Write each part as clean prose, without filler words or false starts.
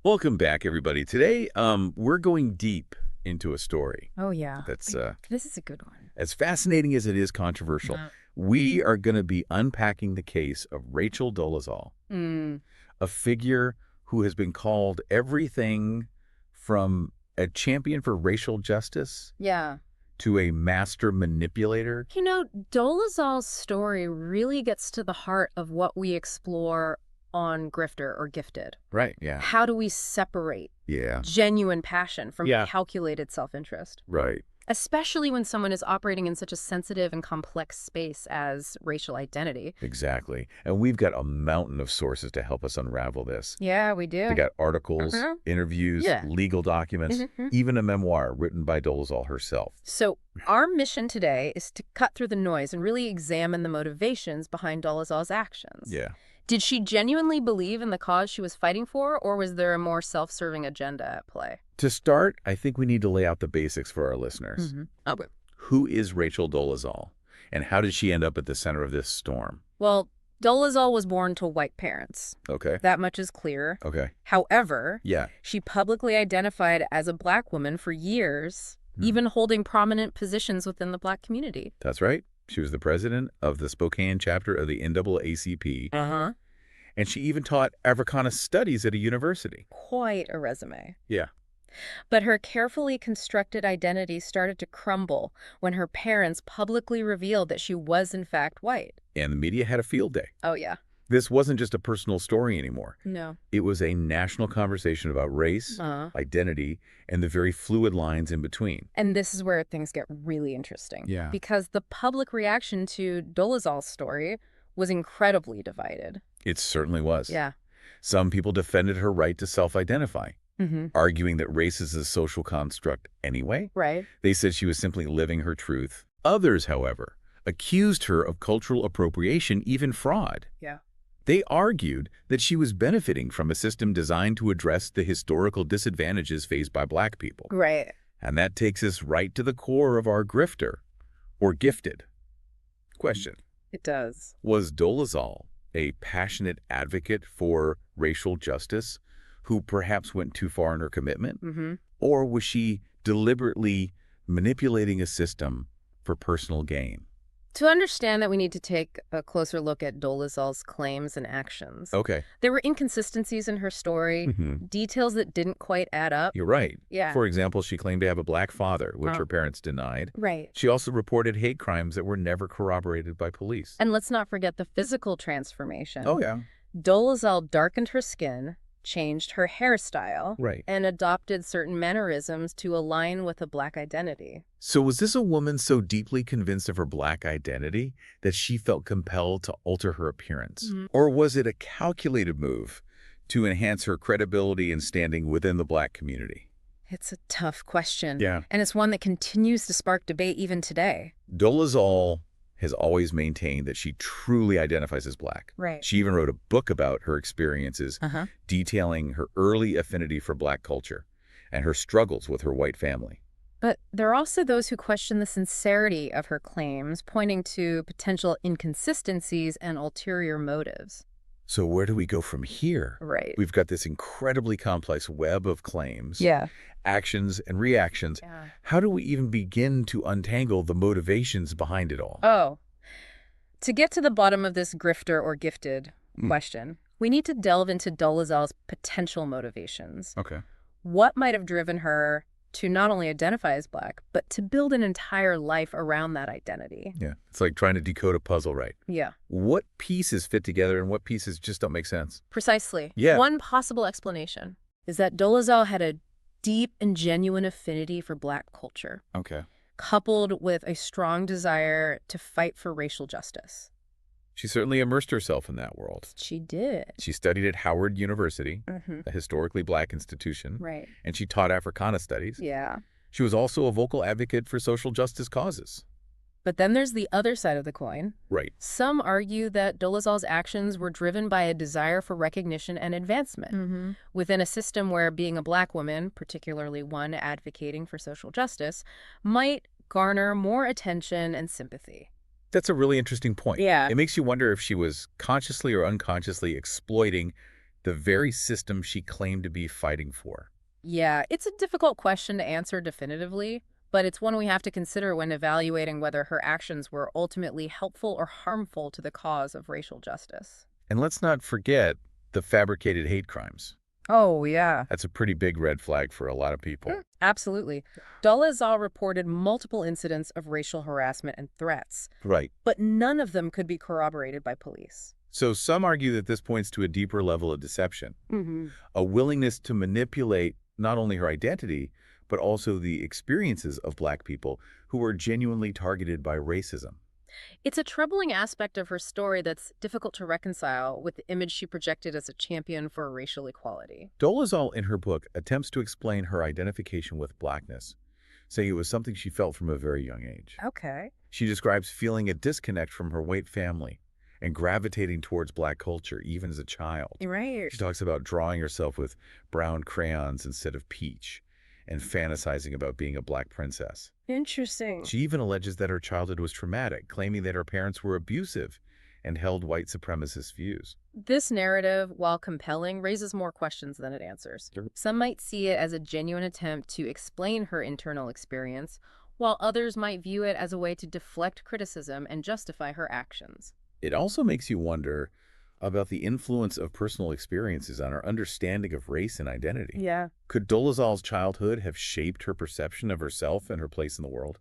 Welcome back, everybody. Today, we're going deep into a story Oh, yeah. that's This is a good one. as fascinating as it is controversial. We are going to be unpacking the case of Rachel Dolezal, Mm, a figure who has been called everything from a champion for racial justice yeah. to a master manipulator. Dolezal's story really gets to the heart of what we explore on Grifter or Gifted. Right, yeah. How do we separate Yeah, genuine passion from Yeah. calculated self-interest? right. Especially when someone is operating in such a sensitive and complex space as racial identity. Exactly. And we've got a mountain of sources to help us unravel this. Yeah, we do. We got articles, interviews, Yeah. legal documents, even a memoir written by Dolezal herself. So our mission today is to cut through the noise and really examine the motivations behind Dolezal's actions. Yeah. Did she genuinely believe in the cause she was fighting for, or was there a more self-serving agenda at play? To start, I think we need to lay out the basics for our listeners. Okay. Who is Rachel Dolezal, and how did she end up at the center of this storm? Well, Dolezal was born to white parents. Okay. That much is clear. Okay. However, Yeah. she publicly identified as a black woman for years, even holding prominent positions within the black community. That's right. She was the president of the Spokane chapter of the NAACP, Uh-huh. and she even taught Africana studies at a university. Quite a resume. Yeah. But her carefully constructed identity started to crumble when her parents publicly revealed that she was in fact white. And the media had a field day. Oh, yeah. This wasn't just a personal story anymore. No. It was a national conversation about race, identity, and the very fluid lines in between. And this is where things get really interesting. Yeah. Because the public reaction to Dolezal's story was incredibly divided. It certainly was. Yeah. Some people defended her right to self-identify, arguing that race is a social construct anyway. Right. They said she was simply living her truth. Others, however, accused her of cultural appropriation, even fraud. Yeah. They argued that she was benefiting from a system designed to address the historical disadvantages faced by black people. Right. And that takes us right to the core of our grifter, or gifted. Question. It does. Was Dolezal a passionate advocate for racial justice who perhaps went too far in her commitment? Or was she deliberately manipulating a system for personal gain? To understand that, we need to take a closer look at Dolezal's claims and actions. Okay. There were inconsistencies in her story, details that didn't quite add up. You're right. Yeah. For example, she claimed to have a black father, which her parents denied. Right. She also reported hate crimes that were never corroborated by police. And let's not forget the physical transformation. Oh, yeah. Dolezal darkened her skin, changed her hairstyle, Right. and adopted certain mannerisms to align with a black identity. So was this a woman so deeply convinced of her black identity that she felt compelled to alter her appearance? Or was it a calculated move to enhance her credibility and standing within the black community? It's a tough question. Yeah. And it's one that continues to spark debate even today. Dolezal has always maintained that she truly identifies as black. Right. She even wrote a book about her experiences, detailing her early affinity for black culture and her struggles with her white family. But there are also those who question the sincerity of her claims, pointing to potential inconsistencies and ulterior motives. So where do we go from here? Right. We've got this incredibly complex web of claims, Yeah. actions and reactions. Yeah. How do we even begin to untangle the motivations behind it all? Oh. To get to the bottom of this grifter or gifted question, we need to delve into Dolezal's potential motivations. Okay. What might have driven her to not only identify as black, but to build an entire life around that identity? Yeah. It's like trying to decode a puzzle, right? Yeah. What pieces fit together and what pieces just don't make sense? Precisely. Yeah. One possible explanation is that Dolezal had a deep and genuine affinity for black culture, Okay. coupled with a strong desire to fight for racial justice. She certainly immersed herself in that world. She did. She studied at Howard University, a historically black institution, Right. and she taught Africana studies. Yeah. She was also a vocal advocate for social justice causes. But then there's the other side of the coin. Right. Some argue that Dolezal's actions were driven by a desire for recognition and advancement. Within a system where being a black woman, particularly one advocating for social justice, might garner more attention and sympathy. That's a really interesting point. Yeah. It makes you wonder if she was consciously or unconsciously exploiting the very system she claimed to be fighting for? Yeah, it's a difficult question to answer definitively, but it's one we have to consider when evaluating whether her actions were ultimately helpful or harmful to the cause of racial justice. And let's not forget the fabricated hate crimes. Oh, yeah. That's a pretty big red flag for a lot of people. Absolutely. Dolezal reported multiple incidents of racial harassment and threats, Right. but none of them could be corroborated by police. So some argue that this points to a deeper level of deception, Mm-hmm. a willingness to manipulate not only her identity, but also the experiences of Black people who were genuinely targeted by racism. It's a troubling aspect of her story that's difficult to reconcile with the image she projected as a champion for racial equality. Dolezal, in her book, attempts to explain her identification with Blackness, saying it was something she felt from a very young age. Okay. She describes feeling a disconnect from her white family and gravitating towards Black culture, even as a child. Right. She talks about drawing herself with brown crayons instead of peach and fantasizing about being a Black princess. Interesting. She even alleges that her childhood was traumatic, claiming that her parents were abusive and held white supremacist views. This narrative, while compelling, raises more questions than it answers. Sure. Some might see it as a genuine attempt to explain her internal experience, while others might view it as a way to deflect criticism and justify her actions. It also makes you wonder about the influence of personal experiences on our understanding of race and identity. Yeah. Could Dolezal's childhood have shaped her perception of herself and her place in the world?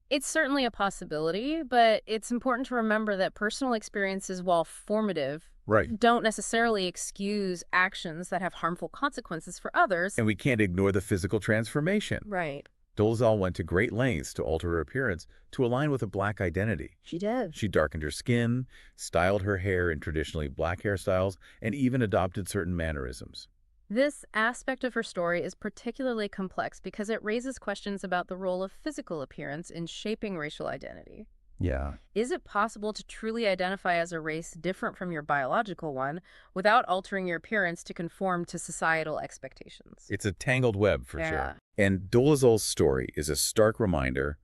It's certainly a possibility, but it's important to remember that personal experiences, while formative, Right. don't necessarily excuse actions that have harmful consequences for others. And we can't ignore the physical transformation. Right. Dolezal went to great lengths to alter her appearance to align with a Black identity. She did. She darkened her skin, styled her hair in traditionally Black hairstyles, and even adopted certain mannerisms. This aspect of her story is particularly complex because it raises questions about the role of physical appearance in shaping racial identity. Yeah. Is it possible to truly identify as a race different from your biological one without altering your appearance to conform to societal expectations? It's a tangled web for Yeah. sure. And Dolezal's story is a stark reminder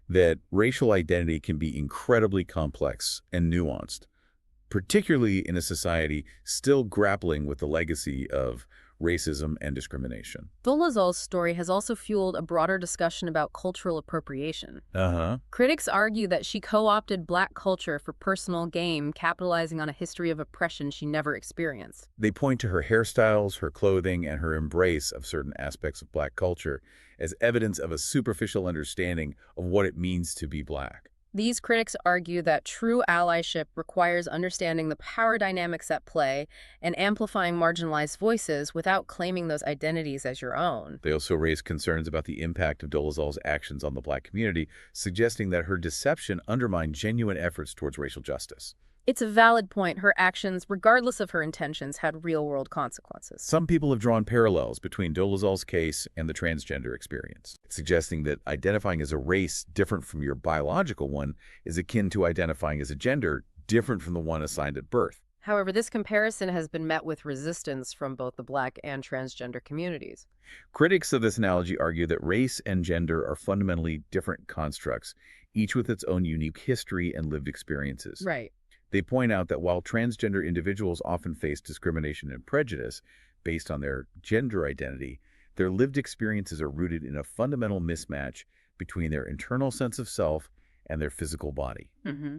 that racial identity can be incredibly complex and nuanced, particularly in a society still grappling with the legacy of racism and discrimination. Dolezal's story has also fueled a broader discussion about cultural appropriation. Uh-huh. Critics argue that she co-opted Black culture for personal gain, capitalizing on a history of oppression she never experienced. They point to her hairstyles, her clothing, and her embrace of certain aspects of Black culture as evidence of a superficial understanding of what it means to be Black. These critics argue that true allyship requires understanding the power dynamics at play and amplifying marginalized voices without claiming those identities as your own. They also raise concerns about the impact of Dolezal's actions on the Black community, suggesting that her deception undermined genuine efforts towards racial justice. It's a valid point. Her actions, regardless of her intentions, had real-world consequences. Some people have drawn parallels between Dolezal's case and the transgender experience, suggesting that identifying as a race different from your biological one is akin to identifying as a gender different from the one assigned at birth. However, this comparison has been met with resistance from both the Black and transgender communities. Critics of this analogy argue that race and gender are fundamentally different constructs, each with its own unique history and lived experiences. Right. They point out that while transgender individuals often face discrimination and prejudice based on their gender identity, their lived experiences are rooted in a fundamental mismatch between their internal sense of self and their physical body. Mm-hmm.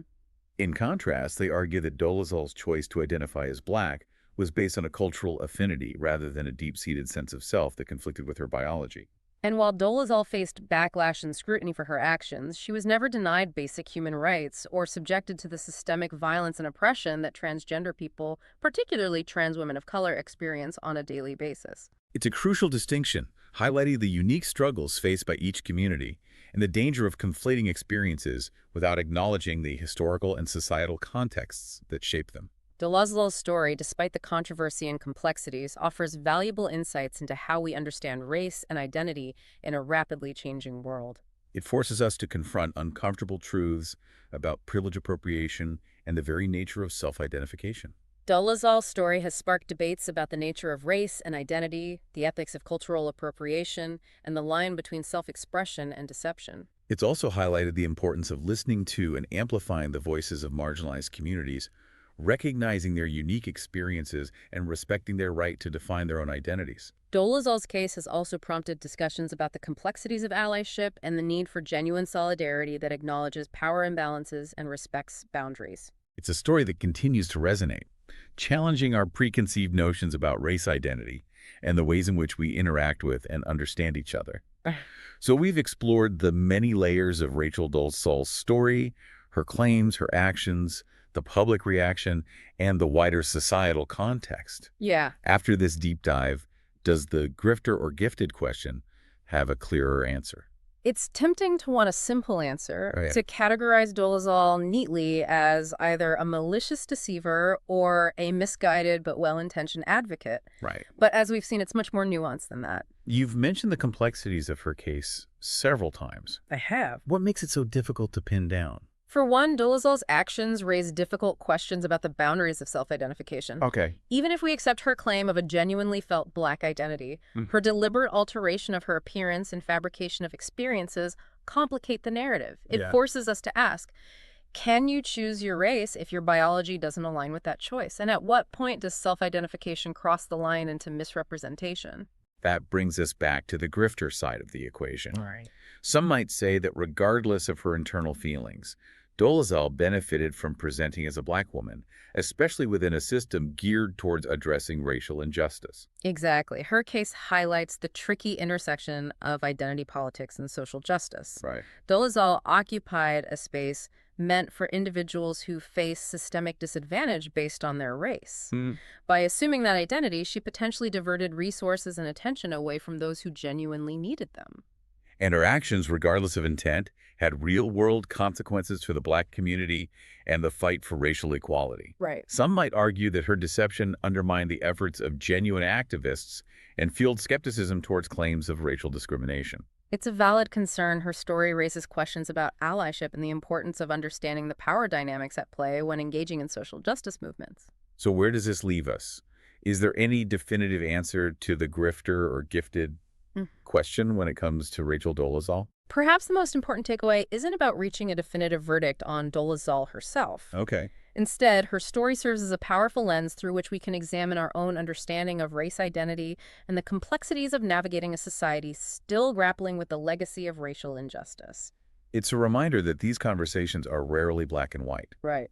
In contrast, they argue that Dolezal's choice to identify as Black was based on a cultural affinity rather than a deep-seated sense of self that conflicted with her biology. And while Dolezal faced backlash and scrutiny for her actions, she was never denied basic human rights or subjected to the systemic violence and oppression that transgender people, particularly trans women of color, experience on a daily basis. It's a crucial distinction, highlighting the unique struggles faced by each community and the danger of conflating experiences without acknowledging the historical and societal contexts that shape them. Dolezal's story, despite the controversy and complexities, offers valuable insights into how we understand race and identity in a rapidly changing world. It forces us to confront uncomfortable truths about privilege appropriation and the very nature of self-identification. Dolezal's story has sparked debates about the nature of race and identity, the ethics of cultural appropriation, and the line between self-expression and deception. It's also highlighted the importance of listening to and amplifying the voices of marginalized communities, recognizing their unique experiences and respecting their right to define their own identities. Dolezal's case has also prompted discussions about the complexities of allyship and the need for genuine solidarity that acknowledges power imbalances and respects boundaries. It's a story that continues to resonate, challenging our preconceived notions about race identity and the ways in which we interact with and understand each other. So we've explored the many layers of Rachel Dolezal's story, her claims, her actions, the public reaction, and the wider societal context. Yeah. After this deep dive, does the grifter or gifted question have a clearer answer? It's tempting to want a simple answer, Oh, yeah. to categorize Dolezal neatly as either a malicious deceiver or a misguided but well-intentioned advocate. Right. But as we've seen, it's much more nuanced than that. You've mentioned the complexities of her case several times. I have. What makes it so difficult to pin down? For one, Dolezal's actions raise difficult questions about the boundaries of self-identification. Okay. Even if we accept her claim of a genuinely felt Black identity, her deliberate alteration of her appearance and fabrication of experiences complicate the narrative. It forces us to ask, can you choose your race if your biology doesn't align with that choice? And at what point does self-identification cross the line into misrepresentation? That brings us back to the grifter side of the equation. Right. Some might say that regardless of her internal feelings, Dolezal benefited from presenting as a Black woman, especially within a system geared towards addressing racial injustice. Exactly. Her case highlights the tricky intersection of identity politics and social justice. Right. Dolezal occupied a space meant for individuals who face systemic disadvantage based on their race. By assuming that identity, she potentially diverted resources and attention away from those who genuinely needed them. And her actions, regardless of intent, had real-world consequences for the Black community and the fight for racial equality. Right. Some might argue that her deception undermined the efforts of genuine activists and fueled skepticism towards claims of racial discrimination. It's a valid concern. Her story raises questions about allyship and the importance of understanding the power dynamics at play when engaging in social justice movements. So where does this leave us? Is there any definitive answer to the grifter or gifted question when it comes to Rachel Dolezal? Perhaps the most important takeaway isn't about reaching a definitive verdict on Dolezal herself. Okay. Instead, her story serves as a powerful lens through which we can examine our own understanding of race identity and the complexities of navigating a society still grappling with the legacy of racial injustice. It's a reminder that these conversations are rarely black and white. Right.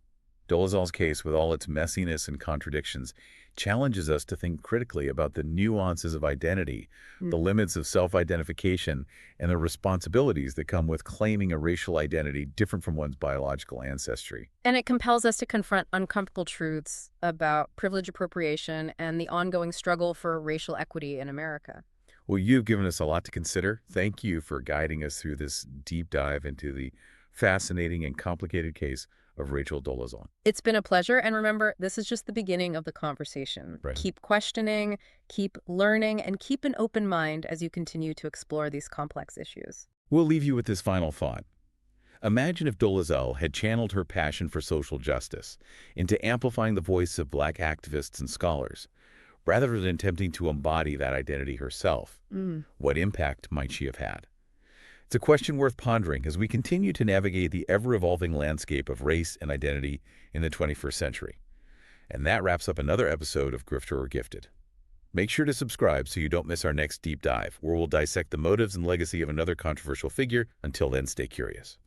Dolezal's case, with all its messiness and contradictions, challenges us to think critically about the nuances of identity, the limits of self-identification, and the responsibilities that come with claiming a racial identity different from one's biological ancestry. And it compels us to confront uncomfortable truths about privilege appropriation and the ongoing struggle for racial equity in America. Well, you've given us a lot to consider. Thank you for guiding us through this deep dive into the fascinating and complicated case of Rachel Dolezal. It's been a pleasure, and remember, this is just the beginning of the conversation. Right. Keep questioning, keep learning, and keep an open mind as you continue to explore these complex issues. We'll leave you with this final thought. Imagine if Dolezal had channeled her passion for social justice into amplifying the voice of Black activists and scholars, rather than attempting to embody that identity herself. What impact might she have had? It's a question worth pondering as we continue to navigate the ever-evolving landscape of race and identity in the 21st century. And that wraps up another episode of Grifter or Gifted. Make sure to subscribe so you don't miss our next deep dive, where we'll dissect the motives and legacy of another controversial figure. Until then, stay curious.